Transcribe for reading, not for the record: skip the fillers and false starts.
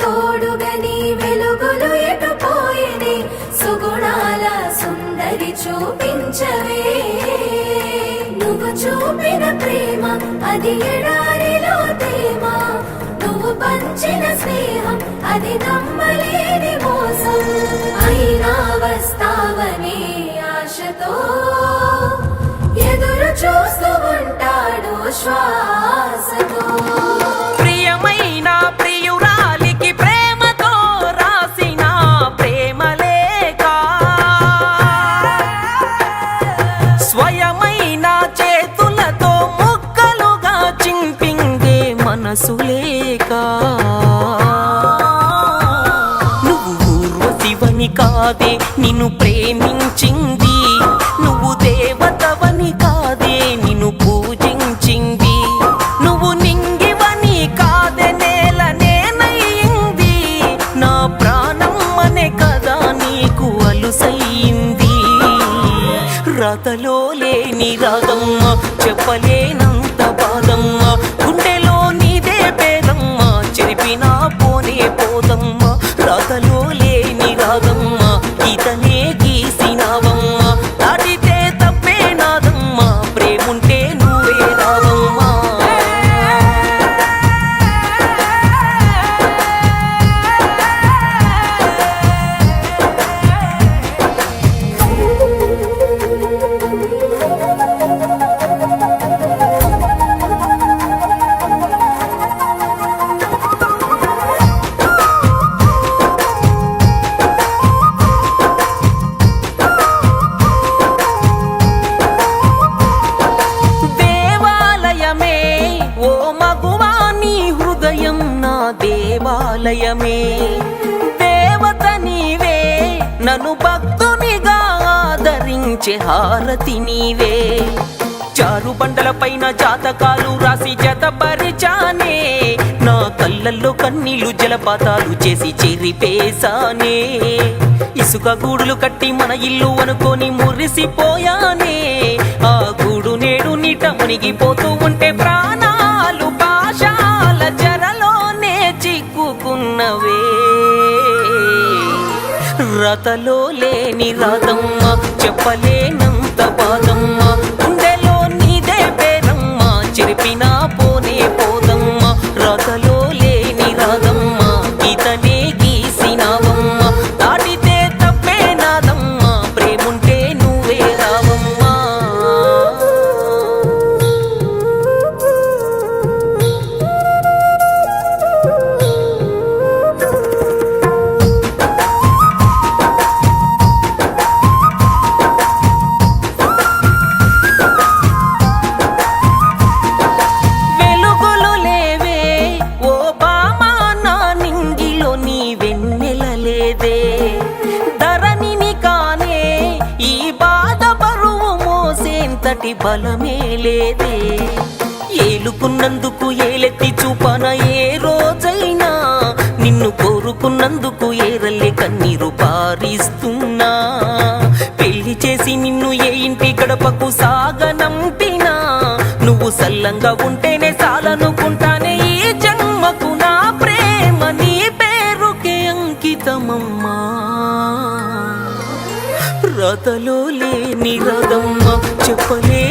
తోడుగని వెలుగులు ఎటుపోయిని సుగుణాల సుందరి చూపించవే నువ్వు చూపిన ప్రేమ అది ఎడారిలో తేమ నువ్వు పంచిన స్నేహం అది నమ్మలేని మోసం అయినా వస్తావనే ఆశతో ఎదురు చూస్తూ ఉంటాడు శ్వాసతో మనసులేక నువ్వు ఊర్వశివని కాదే నిన్ను ప్రేమించింది నువ్వు దేవతవని కాదే నిన్ను పూజించింది నువ్వు నింగివని కాదే నేల నేనయ్యింది నా ప్రాణం అనే కదా నీకు అలుసయ్యింది రాతలో లేని రాగమ్మ చెప్పలేనంత బాధమ్మ గుండెలో నీదే పేరమ్మ చెరిపినా పోనే పోదమ్మ రాతలో లేని రాగమ్మ గీతనే గీసినావమ్మ దాటితే తప్పే నాదమ్మ ప్రేముంటే నువ్వే రావమ్మ దేవాలయమే దేవత నీవే నన్ను భక్తునిగా ఆదరించే హారతి నీవే చారు బండల పైన జాతకాలు రాసి జతపరిచానే నా కళ్ళల్లో కన్నీళ్లు జలపాతాలు చేసి చెరిపేశానే ఇసుక గూడులు కట్టి మన ఇల్లు అనుకొని మురిసిపోయానే ఆ గూడు నేడు నీట మునిగిపోతూ ఉంటే ప్రాణాలు పాశాల చెరలోనే చిక్కుకున్నవే రాతలో లేని రాధమ్మ చెప్పలేనంత బాధమ్మ గుండెలో నీదే పేరమ్మ చెరిపినా పోనే పోదమ్మ రాతలో లేని రాధమ్మ గీతనే గీసినావమ్మ దాటితే తప్పే నాదమ్మ ప్రేముంటే నువ్వే రావమ్మ బలమే లేదే ఏలుకున్నందుకు ఏలెత్తి చూపన ఏ రోజైనా నిన్ను కోరుకున్నందుకు ఏరల్లే కన్నీరు పారిస్తున్నా పెళ్లి చేసి నిన్ను ఏ ఇంటి గడపకు సాగనంపినా నువ్వు సల్లంగా ఉంటేనే చాలనుకుంటానే ఈ జన్మకు నా ప్రేమ నీ పేరుకే అంకితమమ్మా రాతలో లేని రాగమ్మ చెప్పలే